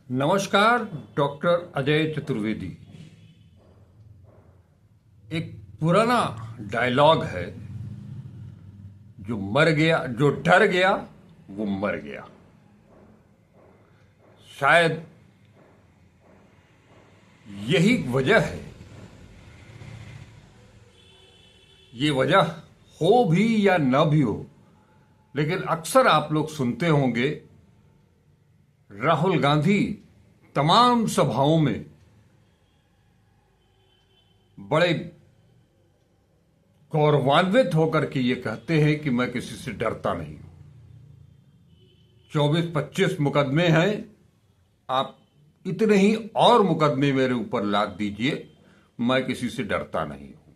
नमस्कार। डॉक्टर अजय चतुर्वेदी। एक पुराना डायलॉग है, जो डर गया वो मर गया। शायद यही वजह है। ये वजह हो भी या न भी हो, लेकिन अक्सर आप लोग सुनते होंगे राहुल गांधी तमाम सभाओं में बड़े गौरवान्वित होकर के ये कहते हैं कि मैं किसी से डरता नहीं हूं। 24-25 मुकदमे हैं, आप इतने ही और मुकदमे मेरे ऊपर लाद दीजिए, मैं किसी से डरता नहीं हूं।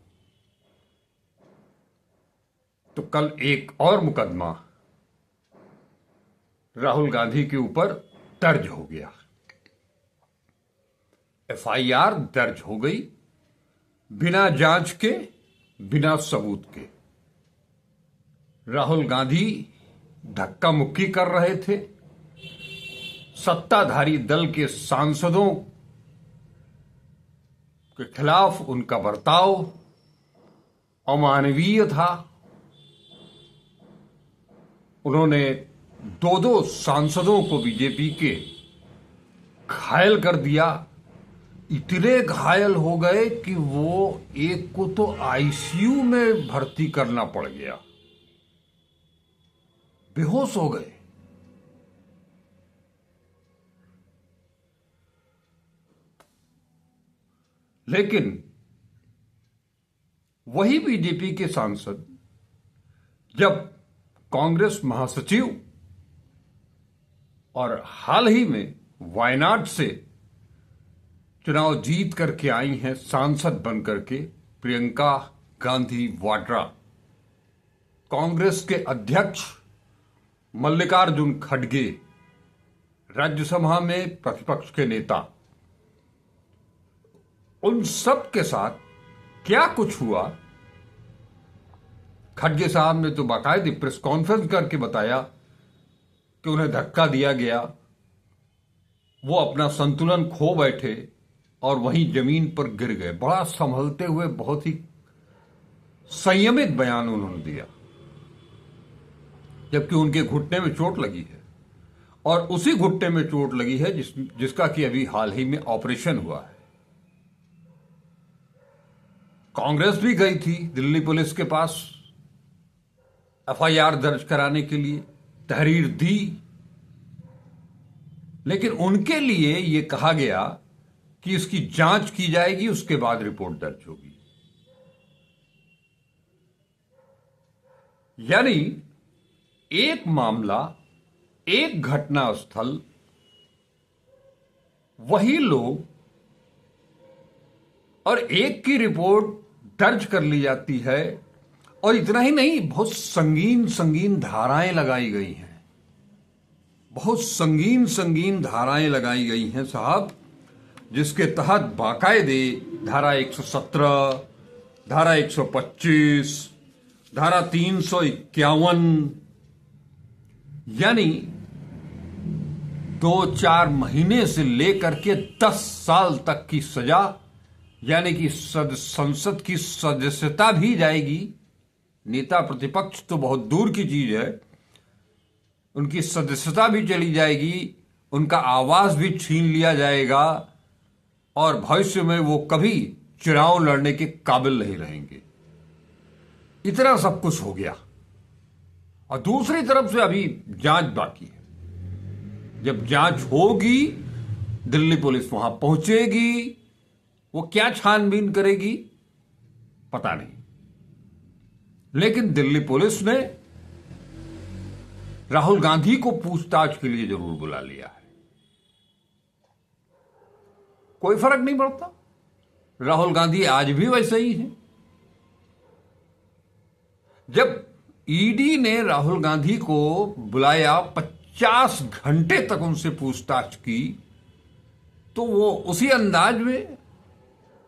तो कल एक और मुकदमा राहुल गांधी के ऊपर दर्ज हो गया। एफआईआर दर्ज हो गई, बिना जांच के, बिना सबूत के। राहुल गांधी धक्का मुक्की कर रहे थे। सत्ताधारी दल के सांसदों के खिलाफ उनका बर्ताव अमानवीय था। उन्होंने दो सांसदों को बीजेपी के घायल कर दिया। इतने घायल हो गए कि वो एक को तो आईसीयू में भर्ती करना पड़ गया, बेहोश हो गए। लेकिन वही बीजेपी के सांसद जब कांग्रेस महासचिव और हाल ही में वायनाड से चुनाव जीत करके आई हैं, सांसद बनकर के, प्रियंका गांधी वाड्रा, कांग्रेस के अध्यक्ष मल्लिकार्जुन खड़गे, राज्यसभा में प्रतिपक्ष के नेता, उन सब के साथ क्या कुछ हुआ। खड़गे साहब ने तो बाकायदे प्रेस कॉन्फ्रेंस करके बताया कि उन्हें धक्का दिया गया, वो अपना संतुलन खो बैठे और वहीं जमीन पर गिर गए। बड़ा संभलते हुए, बहुत ही संयमित बयान उन्होंने दिया, जबकि उनके घुटने में चोट लगी है और उसी घुटने में चोट लगी है जिसका कि अभी हाल ही में ऑपरेशन हुआ है। कांग्रेस भी गई थी दिल्ली पुलिस के पास एफआईआर दर्ज कराने के लिए, तहरीर दी, लेकिन उनके लिए यह कहा गया कि इसकी जांच की जाएगी, उसके बाद रिपोर्ट दर्ज होगी। यानी एक मामला, एक घटना स्थल, वही लोग, और एक की रिपोर्ट दर्ज कर ली जाती है। और इतना ही नहीं, बहुत संगीन संगीन धाराएं लगाई गई हैं, बहुत संगीन संगीन धाराएं लगाई गई हैं साहब, जिसके तहत बाकायदे धारा 117, धारा 125, धारा 351, यानी 2-4 महीने से लेकर के 10 साल तक की सजा, यानी कि संसद की सदस्यता भी जाएगी। नेता प्रतिपक्ष तो बहुत दूर की चीज है, उनकी सदस्यता भी चली जाएगी, उनका आवास भी छीन लिया जाएगा और भविष्य में वो कभी चुनाव लड़ने के काबिल नहीं रहेंगे। इतना सब कुछ हो गया। और दूसरी तरफ से अभी जांच बाकी है। जब जांच होगी, दिल्ली पुलिस वहां पहुंचेगी, वो क्या छानबीन करेगी पता नहीं, लेकिन दिल्ली पुलिस ने राहुल गांधी को पूछताछ के लिए जरूर बुला लिया है। कोई फर्क नहीं पड़ता, राहुल गांधी आज भी वैसे ही हैं। जब ईडी ने राहुल गांधी को बुलाया, 50 घंटे तक उनसे पूछताछ की, तो वो उसी अंदाज में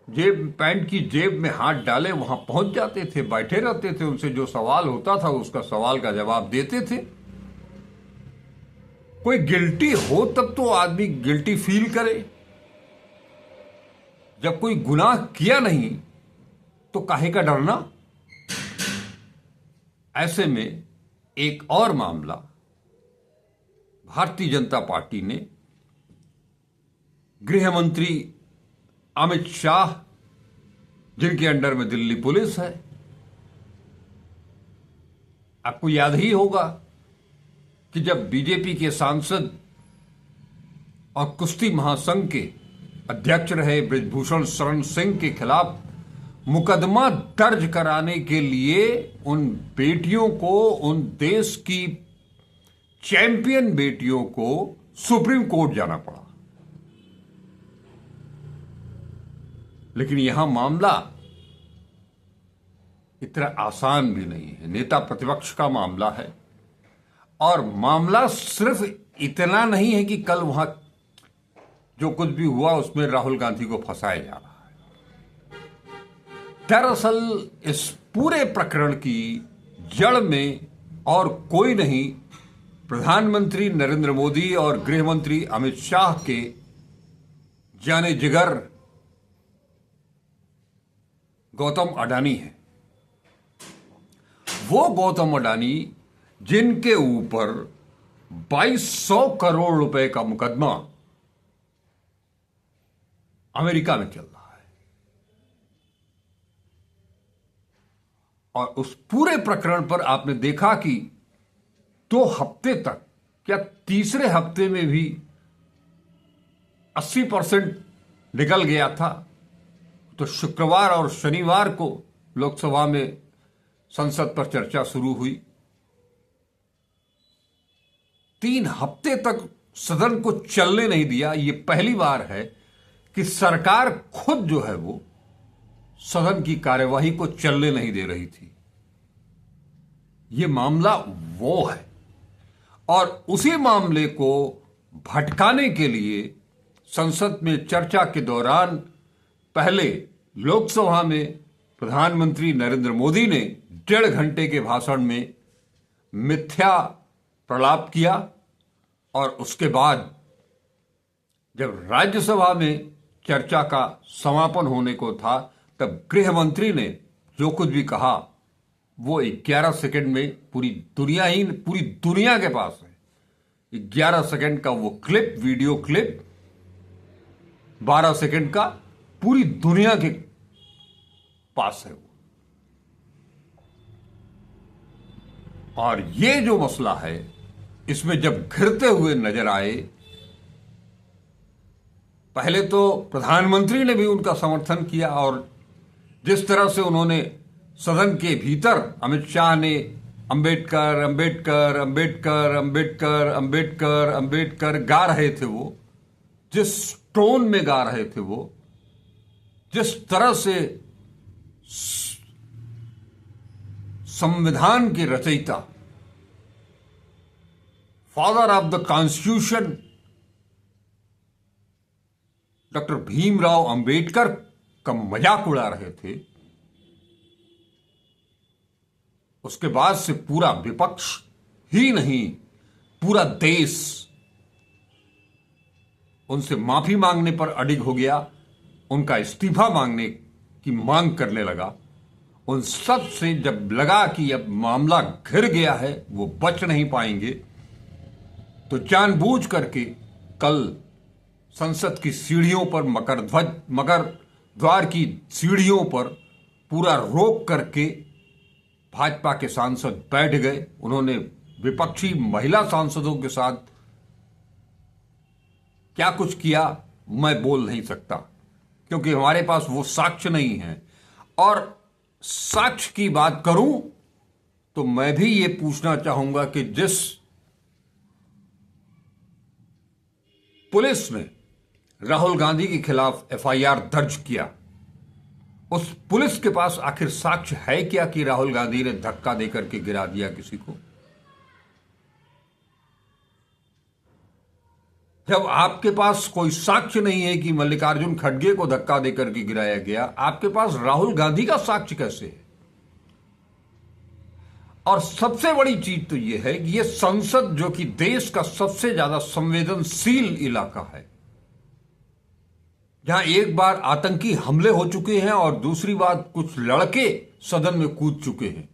पैंट की जेब में हाथ डाले वहां पहुंच जाते थे, बैठे रहते थे, उनसे जो सवाल होता था उसका सवाल का जवाब देते थे। कोई गिल्टी हो तब तो आदमी गिल्टी फील करे। जब कोई गुनाह किया नहीं तो काहे का डरना। ऐसे में एक और मामला, भारतीय जनता पार्टी ने गृह मंत्री अमित शाह, जिनके अंडर में दिल्ली पुलिस है, आपको याद ही होगा कि जब बीजेपी के सांसद और कुश्ती महासंघ के अध्यक्ष रहे बृजभूषण शरण सिंह के खिलाफ मुकदमा दर्ज कराने के लिए उन बेटियों को, उन देश की चैंपियन बेटियों को सुप्रीम कोर्ट जाना पड़ा। लेकिन यहां मामला इतना आसान भी नहीं है। नेता प्रतिपक्ष का मामला है और मामला सिर्फ इतना नहीं है कि कल वहां जो कुछ भी हुआ उसमें राहुल गांधी को फंसाया जा रहा है। दरअसल इस पूरे प्रकरण की जड़ में और कोई नहीं, प्रधानमंत्री नरेंद्र मोदी और गृह मंत्री अमित शाह के जाने जिगर गौतम अडानी है। वो गौतम अडानी जिनके ऊपर 2200 करोड़ रुपए का मुकदमा अमेरिका में चल रहा है और उस पूरे प्रकरण पर आपने देखा कि 2 हफ्ते तक, क्या तीसरे हफ्ते में भी 80% निकल गया था। तो शुक्रवार और शनिवार को लोकसभा में संसद पर चर्चा शुरू हुई। 3 हफ्ते तक सदन को चलने नहीं दिया। ये पहली बार है कि सरकार खुद जो है वो सदन की कार्यवाही को चलने नहीं दे रही थी। ये मामला वो है और उसी मामले को भटकाने के लिए संसद में चर्चा के दौरान पहले लोकसभा में प्रधानमंत्री नरेंद्र मोदी ने 1.5 घंटे के भाषण में मिथ्या प्रलाप किया और उसके बाद जब राज्यसभा में चर्चा का समापन होने को था तब गृह मंत्री ने जो कुछ भी कहा वो 11 सेकंड में पूरी दुनिया के पास है। 11 सेकंड का वो क्लिप, वीडियो क्लिप 12 सेकंड का पूरी दुनिया के पास है वो। और ये जो मसला है इसमें जब घिरते हुए नजर आए, पहले तो प्रधानमंत्री ने भी उनका समर्थन किया और जिस तरह से उन्होंने सदन के भीतर अमित शाह ने अंबेडकर अंबेडकर अंबेडकर अंबेडकर अंबेडकर अंबेडकर गा रहे थे, वो जिस टोन में गा रहे थे, वो जिस तरह से संविधान के रचयिता, father of the constitution doctor Bhimrao Ambedkar का मजाक उड़ा रहे थे, उसके बाद से पूरा विपक्ष ही नहीं पूरा देश उनसे माफी मांगने पर अडिग हो गया, उनका इस्तीफा मांगने की मांग करने लगा। उन सब से जब लगा कि अब मामला घिर गया है, वो बच नहीं पाएंगे, तो जानबूझ करके कल संसद की सीढ़ियों पर मकर द्वार की सीढ़ियों पर पूरा रोक करके भाजपा के सांसद बैठ गए। उन्होंने विपक्षी महिला सांसदों के साथ क्या कुछ किया मैं बोल नहीं सकता, क्योंकि हमारे पास वो साक्ष्य नहीं है। और साक्ष्य की बात करूं तो मैं भी ये पूछना चाहूंगा कि जिस पुलिस ने राहुल गांधी के खिलाफ एफआईआर दर्ज किया, उस पुलिस के पास आखिर साक्ष्य है क्या कि राहुल गांधी ने धक्का देकर के गिरा दिया किसी को? जब आपके पास कोई साक्ष्य नहीं है कि मल्लिकार्जुन खड़गे को धक्का देकर के गिराया गया, आपके पास राहुल गांधी का साक्ष्य कैसे है? और सबसे बड़ी चीज तो यह है कि यह संसद, जो कि देश का सबसे ज्यादा संवेदनशील इलाका है, जहां एक बार आतंकी हमले हो चुके हैं और दूसरी बात कुछ लड़के सदन में कूद चुके हैं,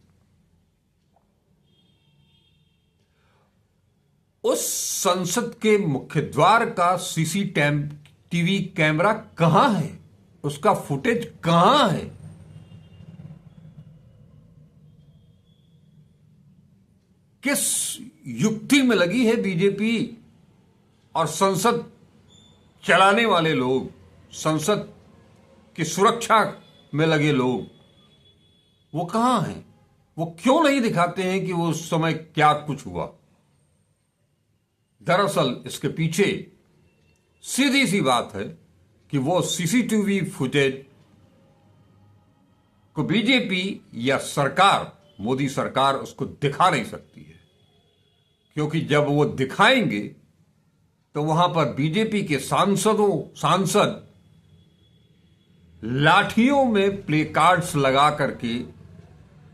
उस संसद के मुख्य द्वार का सीसीटीवी कैमरा कहां है, उसका फुटेज कहां है? किस युक्ति में लगी है बीजेपी और संसद चलाने वाले लोग, संसद की सुरक्षा में लगे लोग, वो कहां हैं? वो क्यों नहीं दिखाते हैं कि वो उस समय क्या कुछ हुआ? दरअसल इसके पीछे सीधी सी बात है कि वो सीसीटीवी फुटेज को बीजेपी या सरकार, मोदी सरकार उसको दिखा नहीं सकती है, क्योंकि जब वो दिखाएंगे तो वहां पर बीजेपी के सांसद लाठियों में प्ले कार्ड्स लगा करके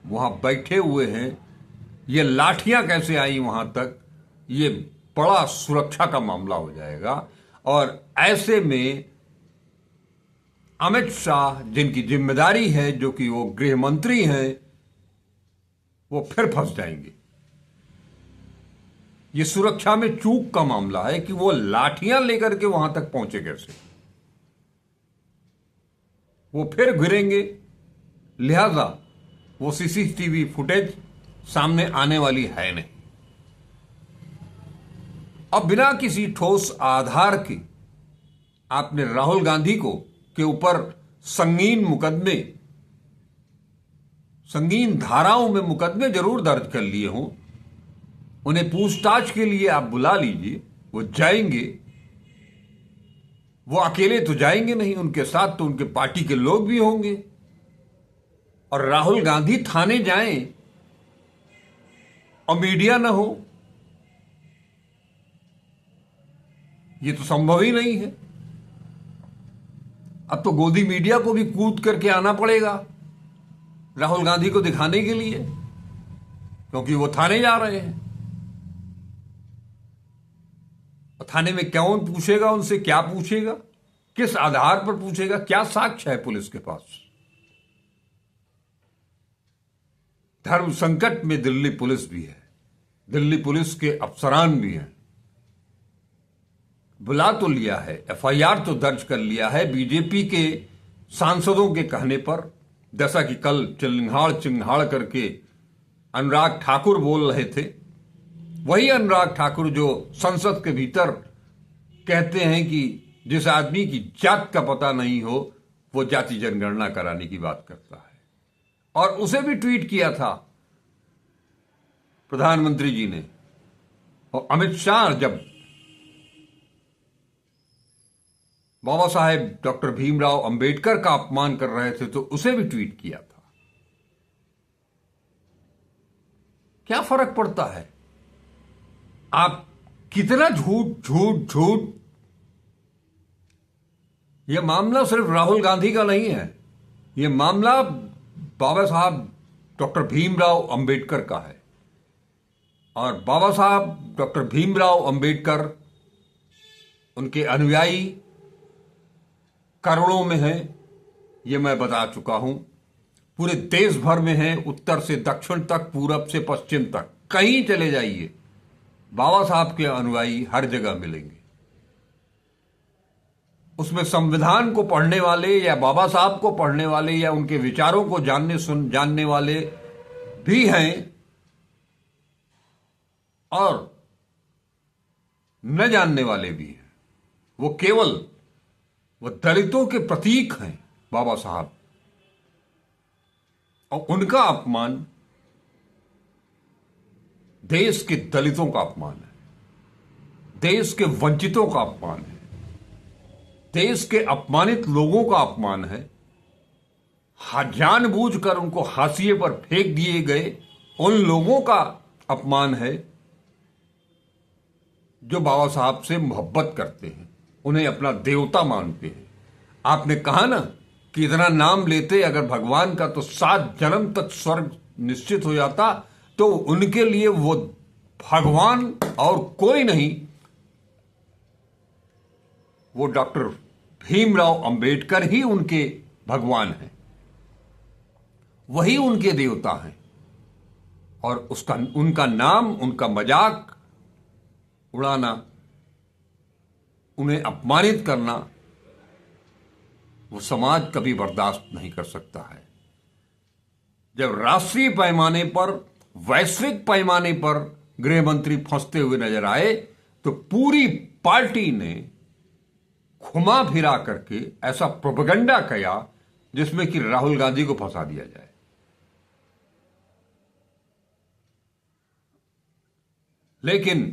वहां बैठे हुए हैं। ये लाठियां कैसे आई वहां तक, ये बड़ा सुरक्षा का मामला हो जाएगा। और ऐसे में अमित शाह, जिनकी जिम्मेदारी है, जो कि वो गृह मंत्री हैं, वो फिर फंस जाएंगे। ये सुरक्षा में चूक का मामला है कि वो लाठियां लेकर के वहां तक पहुंचे कैसे, वो फिर गिरेंगे। लिहाजा वो सीसीटीवी फुटेज सामने आने वाली है नहीं। अब बिना किसी ठोस आधार के आपने राहुल गांधी के ऊपर संगीन धाराओं में मुकदमे जरूर दर्ज कर लिए हों, उन्हें पूछताछ के लिए आप बुला लीजिए, वो जाएंगे। वो अकेले तो जाएंगे नहीं, उनके साथ तो उनके पार्टी के लोग भी होंगे। और राहुल गांधी थाने जाएं और मीडिया ना हो, ये तो संभव ही नहीं है। अब तो गोदी मीडिया को भी कूद करके आना पड़ेगा राहुल गांधी को दिखाने के लिए, क्योंकि वो थाने जा रहे हैं। और थाने में कौन पूछेगा उनसे, क्या पूछेगा, किस आधार पर पूछेगा, क्या साक्ष्य है पुलिस के पास? धर्म संकट में दिल्ली पुलिस भी है, दिल्ली पुलिस के अफसरान भी हैं। बुला तो लिया है, एफआईआर तो दर्ज कर लिया है बीजेपी के सांसदों के कहने पर, जैसा कि कल चिंगाड़ करके अनुराग ठाकुर बोल रहे थे। वही अनुराग ठाकुर जो संसद के भीतर कहते हैं कि जिस आदमी की जात का पता नहीं हो वो जाति जनगणना कराने की बात करता है। और उसे भी ट्वीट किया था प्रधानमंत्री जी ने। और अमित शाह जब बाबा साहेब डॉक्टर भीमराव अंबेडकर का अपमान कर रहे थे तो उसे भी ट्वीट किया था। क्या फर्क पड़ता है? आप कितना झूठ। यह मामला सिर्फ राहुल गांधी का नहीं है, यह मामला बाबा साहब डॉक्टर भीमराव अंबेडकर का है। और बाबा साहब डॉक्टर भीमराव अंबेडकर, उनके अनुयायी करोड़ों में हैं, ये मैं बता चुका हूं। पूरे देश भर में हैं, उत्तर से दक्षिण तक, पूरब से पश्चिम तक, कहीं चले जाइए बाबा साहब के अनुयायी हर जगह मिलेंगे। उसमें संविधान को पढ़ने वाले या बाबा साहब को पढ़ने वाले या उनके विचारों को जानने वाले भी हैं, और न जानने वाले भी हैं। वो दलितों के प्रतीक हैं बाबा साहब, और उनका अपमान देश के दलितों का अपमान है, देश के वंचितों का अपमान है, देश के अपमानित लोगों का अपमान है। जानबूझकर उनको हाशिए पर फेंक दिए गए उन लोगों का अपमान है जो बाबा साहब से मोहब्बत करते हैं, उन्हें अपना देवता मानते हैं। आपने कहा ना कि इतना नाम लेते अगर भगवान का तो 7 जन्म तक स्वर्ग निश्चित हो जाता, तो उनके लिए वो भगवान और कोई नहीं, वो डॉक्टर भीमराव अंबेडकर ही उनके भगवान हैं, वही उनके देवता हैं। और उनका नाम, उनका मजाक उड़ाना, उन्हें अपमानित करना, वो समाज कभी बर्दाश्त नहीं कर सकता है। जब राष्ट्रीय पैमाने पर, वैश्विक पैमाने पर गृह मंत्री फंसते हुए नजर आए तो पूरी पार्टी ने घुमा फिरा करके ऐसा प्रोपेगेंडा किया जिसमें कि राहुल गांधी को फंसा दिया जाए। लेकिन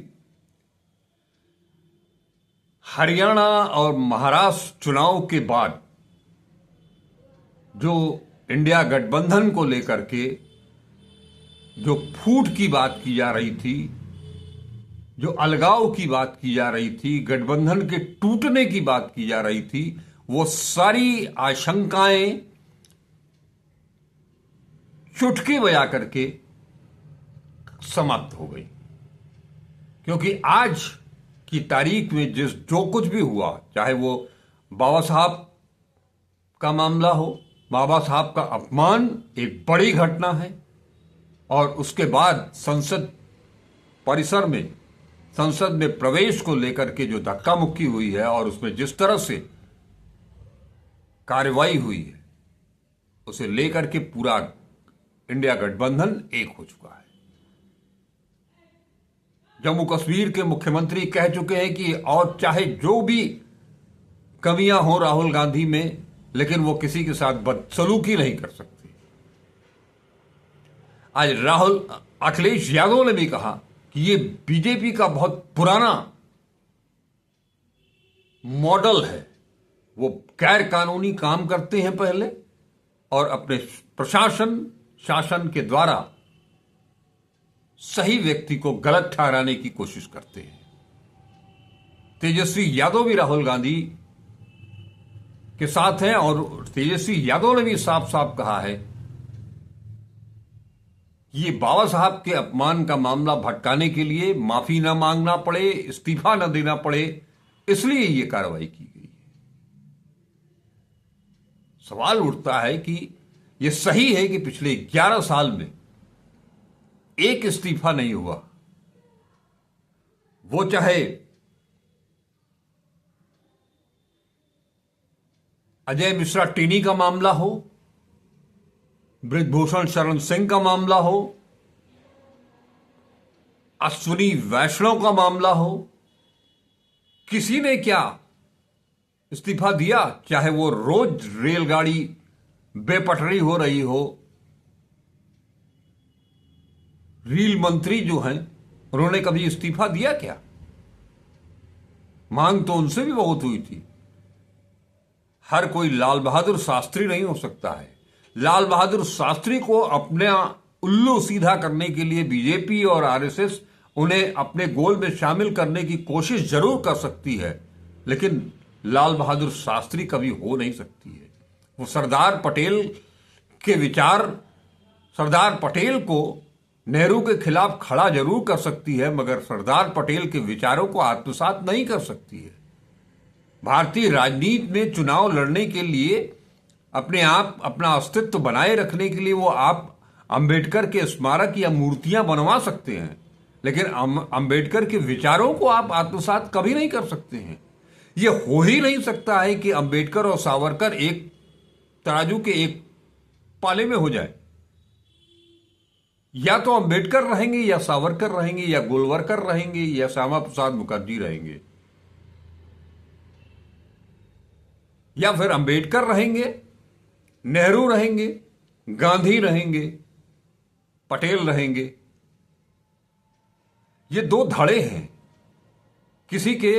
हरियाणा और महाराष्ट्र चुनाव के बाद जो इंडिया गठबंधन को लेकर के जो फूट की बात की जा रही थी, जो अलगाव की बात की जा रही थी, गठबंधन के टूटने की बात की जा रही थी, वो सारी आशंकाएं चुटकी बजा करके समाप्त हो गई। क्योंकि आज की तारीख में जो कुछ भी हुआ, चाहे वो बाबा साहब का मामला हो, बाबा साहब का अपमान एक बड़ी घटना है, और उसके बाद संसद परिसर में, संसद में प्रवेश को लेकर के जो धक्का मुक्की हुई है और उसमें जिस तरह से कार्रवाई हुई है, उसे लेकर के पूरा इंडिया गठबंधन एक हो चुका है। जम्मू कश्मीर के मुख्यमंत्री कह चुके हैं कि और चाहे जो भी कमियां हो राहुल गांधी में, लेकिन वो किसी के साथ बदसलूकी नहीं कर सकते। आज अखिलेश यादव ने भी कहा कि ये बीजेपी का बहुत पुराना मॉडल है, वो गैर कानूनी काम करते हैं पहले और अपने शासन के द्वारा सही व्यक्ति को गलत ठहराने की कोशिश करते हैं। तेजस्वी यादव भी राहुल गांधी के साथ हैं और तेजस्वी यादव ने भी साफ साफ कहा है ये बाबा साहब के अपमान का मामला भटकाने के लिए माफी ना मांगना पड़े, इस्तीफा ना देना पड़े, इसलिए ये कार्रवाई की गई है। सवाल उठता है कि यह सही है कि पिछले 11 साल में एक इस्तीफा नहीं हुआ, वो चाहे अजय मिश्रा टीनी का मामला हो, बृजभूषण शरण सिंह का मामला हो, अश्विनी वैष्णव का मामला हो, किसी ने क्या इस्तीफा दिया? चाहे वो रोज रेलगाड़ी बेपटरी हो रही हो, रेल मंत्री जो हैं उन्होंने कभी इस्तीफा दिया क्या? मांग तो उनसे भी बहुत हुई थी। हर कोई लाल बहादुर शास्त्री नहीं हो सकता है। लाल बहादुर शास्त्री को अपने उल्लू सीधा करने के लिए बीजेपी और आरएसएस उन्हें अपने गोल में शामिल करने की कोशिश जरूर कर सकती है, लेकिन लाल बहादुर शास्त्री कभी हो नहीं सकती है। वो सरदार पटेल के विचार, सरदार पटेल को नेहरू के खिलाफ खड़ा जरूर कर सकती है, मगर सरदार पटेल के विचारों को आत्मसात नहीं कर सकती है। भारतीय राजनीति में चुनाव लड़ने के लिए, अपने आप अपना अस्तित्व बनाए रखने के लिए वो आप अंबेडकर के स्मारक या मूर्तियां बनवा सकते हैं, लेकिन अंबेडकर के विचारों को आप आत्मसात कभी नहीं कर सकते हैं। यह हो ही नहीं सकता है कि अंबेडकर और सावरकर एक तराजू के एक पाले में हो जाए। या तो अंबेडकर रहेंगे या सावरकर रहेंगे या गोलवरकर रहेंगे या श्यामा प्रसाद मुखर्जी रहेंगे, या फिर अंबेडकर रहेंगे, नेहरू रहेंगे, गांधी रहेंगे, पटेल रहेंगे। ये दो धड़े हैं, किसी के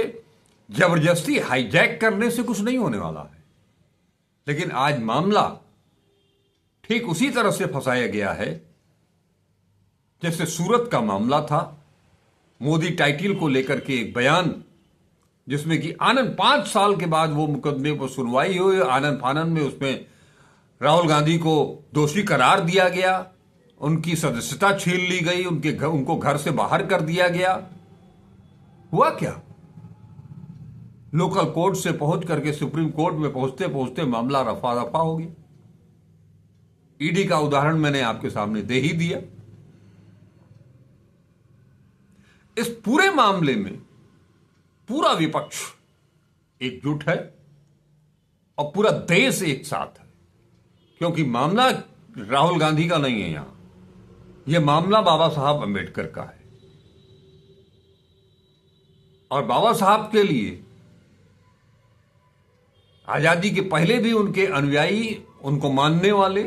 जबरदस्ती हाईजैक करने से कुछ नहीं होने वाला है। लेकिन आज मामला ठीक उसी तरह से फंसाया गया है जैसे सूरत का मामला था। मोदी टाइटिल को लेकर के एक बयान, जिसमें कि आनंद 5 साल के बाद वो मुकदमे पर सुनवाई हुई, आनंद फानंद में उसमें राहुल गांधी को दोषी करार दिया गया उनकी सदस्यता छीन ली गई, उनको घर से बाहर कर दिया गया। हुआ क्या? लोकल कोर्ट से पहुंच करके सुप्रीम कोर्ट में पहुंचते पहुंचते मामला रफा दफा हो गया। ईडी का उदाहरण मैंने आपके सामने दे ही दिया। इस पूरे मामले में पूरा विपक्ष एकजुट है और पूरा देश एक साथ है, क्योंकि मामला राहुल गांधी का नहीं है। यहां यह मामला बाबा साहब अंबेडकर का है और बाबा साहब के लिए आजादी के पहले भी उनके अनुयायी, उनको मानने वाले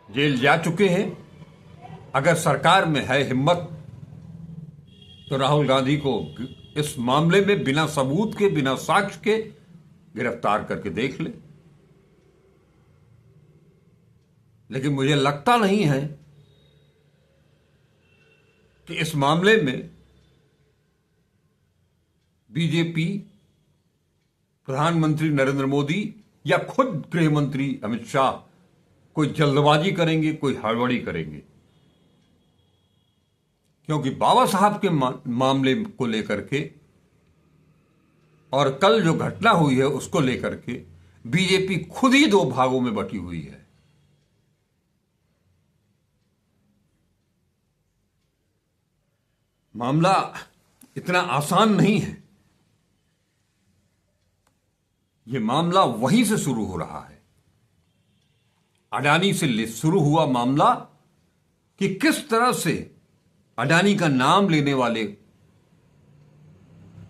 जेल जा चुके हैं। अगर सरकार में है हिम्मत तो राहुल गांधी को इस मामले में बिना सबूत के, बिना साक्ष्य के गिरफ्तार करके देख ले। लेकिन मुझे लगता नहीं है कि इस मामले में बीजेपी, प्रधानमंत्री नरेंद्र मोदी या खुद गृह मंत्री अमित शाह कोई जल्दबाजी करेंगे, कोई हड़बड़ी करेंगे, क्योंकि बाबा साहब के मामले को लेकर के और कल जो घटना हुई है उसको लेकर के बीजेपी खुद ही दो भागों में बटी हुई है। मामला इतना आसान नहीं है। यह मामला वहीं से शुरू हो रहा है, अडानी से शुरू हुआ मामला कि किस तरह से अडानी का नाम लेने वाले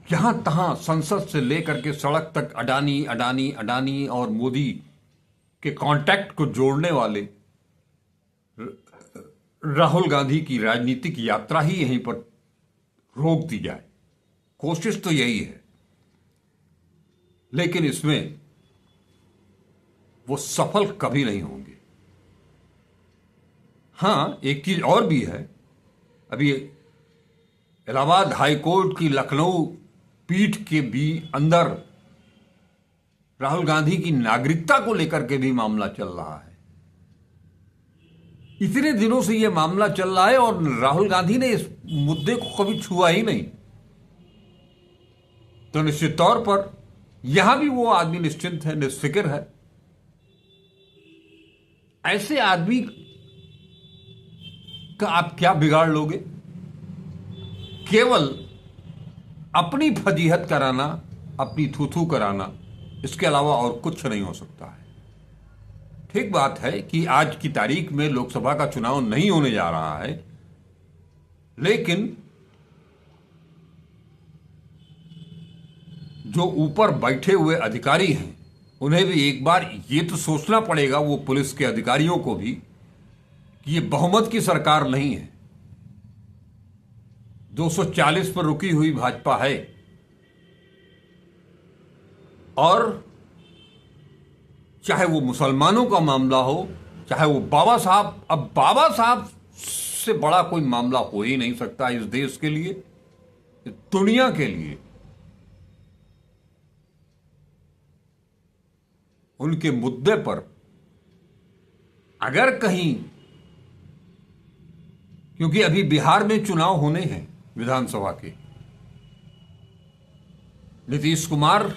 जहां तहां संसद से लेकर के सड़क तक अडानी अडानी अडानी और मोदी के कांटेक्ट को जोड़ने वाले राहुल गांधी की राजनीतिक यात्रा ही यहीं पर रोक दी जाए। कोशिश तो यही है, लेकिन इसमें वो सफल कभी नहीं होंगे। हां, एक चीज और भी है। अभी इलाहाबाद हाई कोर्ट की लखनऊ पीठ के भी अंदर राहुल गांधी की नागरिकता को लेकर के भी मामला चल रहा है। इतने दिनों से यह मामला चल रहा है और राहुल गांधी ने इस मुद्दे को कभी छुआ ही नहीं। तो निश्चित तौर पर यहां भी वो आदमी निश्चिंत है, निष्फिक्र है। ऐसे आदमी का आप क्या बिगाड़ लोगे? केवल अपनी फजीहत कराना, अपनी थू कराना, इसके अलावा और कुछ नहीं हो सकता है। ठीक बात है कि आज की तारीख में लोकसभा का चुनाव नहीं होने जा रहा है, लेकिन जो ऊपर बैठे हुए अधिकारी हैं उन्हें भी एक बार ये तो सोचना पड़ेगा, वो पुलिस के अधिकारियों को भी, कि ये बहुमत की सरकार नहीं है। 240 पर रुकी हुई भाजपा है और चाहे वो मुसलमानों का मामला हो, चाहे वो बाबा साहब, अब बाबा साहब से बड़ा कोई मामला हो ही नहीं सकता इस देश के लिए, इस दुनिया के लिए। उनके मुद्दे पर अगर कहीं, क्योंकि अभी बिहार में चुनाव होने हैं विधानसभा के, नीतीश कुमार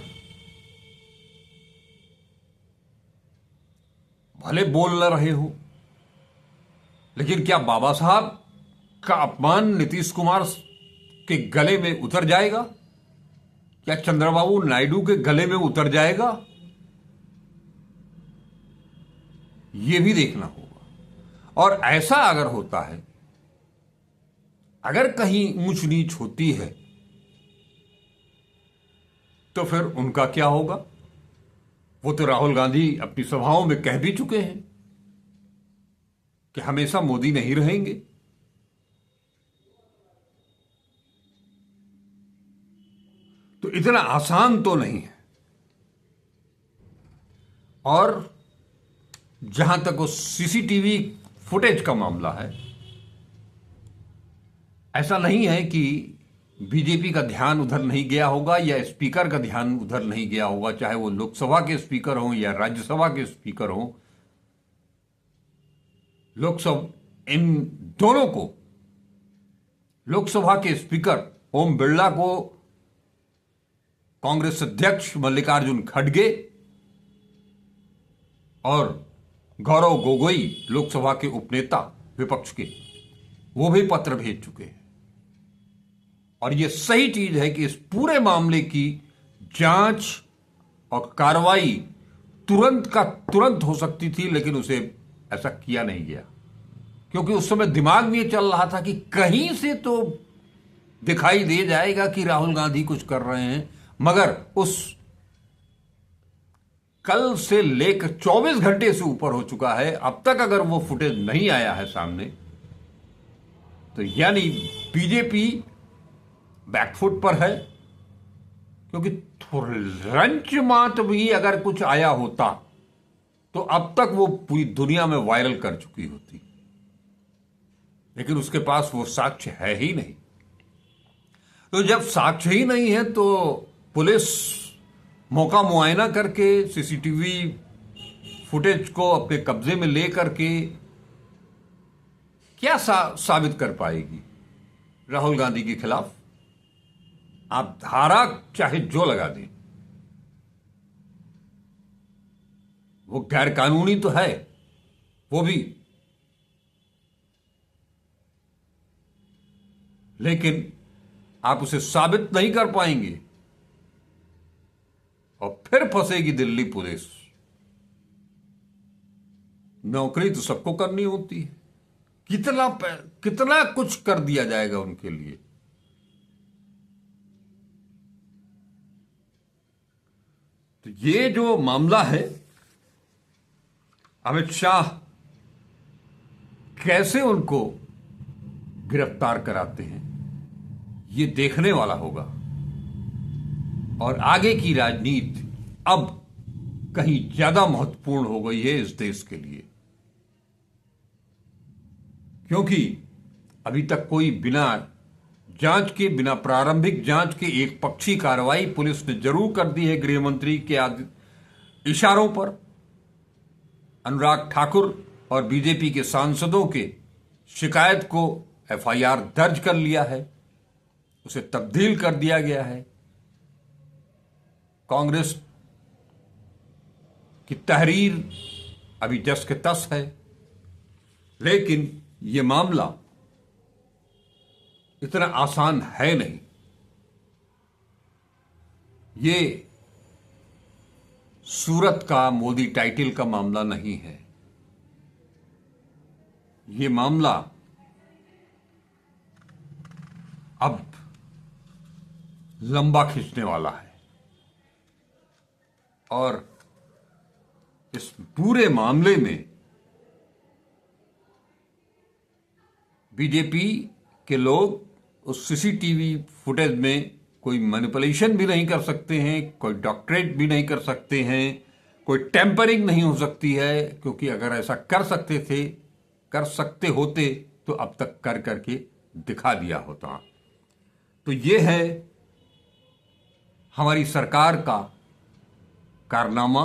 भले बोल न रहे हो, लेकिन क्या बाबा साहब का अपमान नीतीश कुमार के गले में उतर जाएगा? क्या चंद्रबाबू नायडू के गले में उतर जाएगा? यह भी देखना होगा। और ऐसा अगर होता है, अगर कहीं ऊंच नीच होती है, तो फिर उनका क्या होगा? वो तो राहुल गांधी अपनी सभाओं में कह भी चुके हैं कि हमेशा मोदी नहीं रहेंगे। तो इतना आसान तो नहीं है। और जहां तक वो सीसीटीवी फुटेज का मामला है, ऐसा नहीं है कि बीजेपी का ध्यान उधर नहीं गया होगा या स्पीकर का ध्यान उधर नहीं गया होगा, चाहे वो लोकसभा के स्पीकर हों या राज्यसभा के स्पीकर हों। लोकसभा इन दोनों को, लोकसभा के स्पीकर ओम बिरला को कांग्रेस अध्यक्ष मल्लिकार्जुन खड़गे और गौरव गोगोई लोकसभा के उपनेता विपक्ष के, वो भी पत्र भेज चुके हैं। और यह सही चीज है कि इस पूरे मामले की जांच और कार्रवाई तुरंत का तुरंत हो सकती थी, लेकिन उसे ऐसा किया नहीं गया, क्योंकि उस समय दिमाग में यह चल रहा था कि कहीं से तो दिखाई दे जाएगा कि राहुल गांधी कुछ कर रहे हैं। मगर उस कल से लेकर 24 घंटे से ऊपर हो चुका है, अब तक अगर वो फुटेज नहीं आया है सामने, तो यानी बीजेपी बैकफुट पर है। क्योंकि रंच मात्र भी अगर कुछ आया होता तो अब तक वो पूरी दुनिया में वायरल कर चुकी होती, लेकिन उसके पास वो साक्ष्य है ही नहीं। तो जब साक्ष्य ही नहीं है तो पुलिस मौका मुआयना करके सीसीटीवी फुटेज को अपने कब्जे में ले करके क्या साबित कर पाएगी राहुल गांधी के खिलाफ? आप धारा चाहे जो लगा दें, वो गैर कानूनी तो है, वो भी, लेकिन आप उसे साबित नहीं कर पाएंगे और फिर फंसेगी दिल्ली पुलिस। नौकरी तो सबको करनी होती है, कितना कुछ कर दिया जाएगा उनके लिए। तो ये जो मामला है, अमित शाह कैसे उनको गिरफ्तार कराते हैं, ये देखने वाला होगा। और आगे की राजनीति अब कहीं ज्यादा महत्वपूर्ण हो गई है इस देश के लिए, क्योंकि अभी तक कोई बिना जांच के, बिना प्रारंभिक जांच के एक पक्षी कार्रवाई पुलिस ने जरूर कर दी है गृह मंत्री के इशारों पर। अनुराग ठाकुर और बीजेपी के सांसदों के शिकायत को एफआईआर दर्ज कर लिया है, उसे तब्दील कर दिया गया है। कांग्रेस की तहरीर अभी जस के तस है, लेकिन यह मामला इतना आसान है नहीं। ये सूरत का मोदी टाइटल का मामला नहीं है। ये मामला अब लंबा खींचने वाला है और इस पूरे मामले में बीजेपी के लोग उस सीसीटीवी फुटेज में कोई मैनिपुलेशन भी नहीं कर सकते हैं, कोई डॉक्टरेट भी नहीं कर सकते हैं, कोई टेम्परिंग नहीं हो सकती है, क्योंकि अगर ऐसा कर सकते होते तो अब तक कर करके दिखा दिया होता। तो ये है हमारी सरकार का कारनामा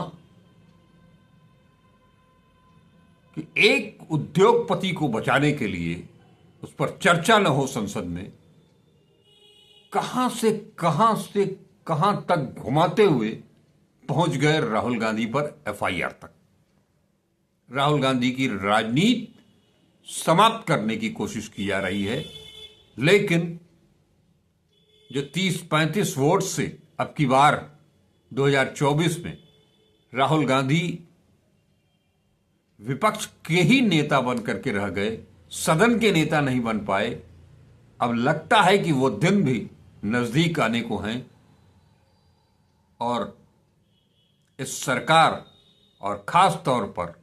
कि एक उद्योगपति को बचाने के लिए उस पर चर्चा न हो संसद में, कहां से कहां तक घुमाते हुए पहुंच गए राहुल गांधी पर एफआईआर तक। राहुल गांधी की राजनीति समाप्त करने की कोशिश की जा रही है, लेकिन जो 30-35 वोट से अब की बार 2024 में राहुल गांधी विपक्ष के ही नेता बन करके रह गए, सदन के नेता नहीं बन पाए। अब लगता है कि वो दिन भी नजदीक आने को हैं और इस सरकार और खास तौर पर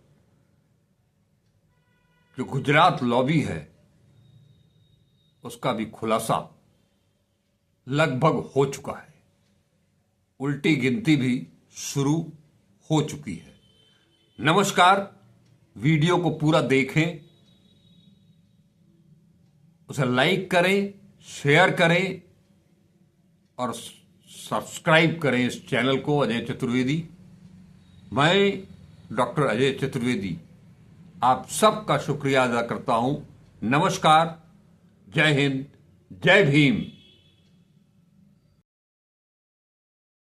जो गुजरात लॉबी है उसका भी खुलासा लगभग हो चुका है। उल्टी गिनती भी शुरू हो चुकी है। नमस्कार, वीडियो को पूरा देखें, उसे लाइक करें, शेयर करें और सब्सक्राइब करें इस चैनल को, अजय चतुर्वेदी। मैं डॉक्टर अजय चतुर्वेदी आप सबका शुक्रिया अदा करता हूं। नमस्कार, जय हिंद, जय भीम।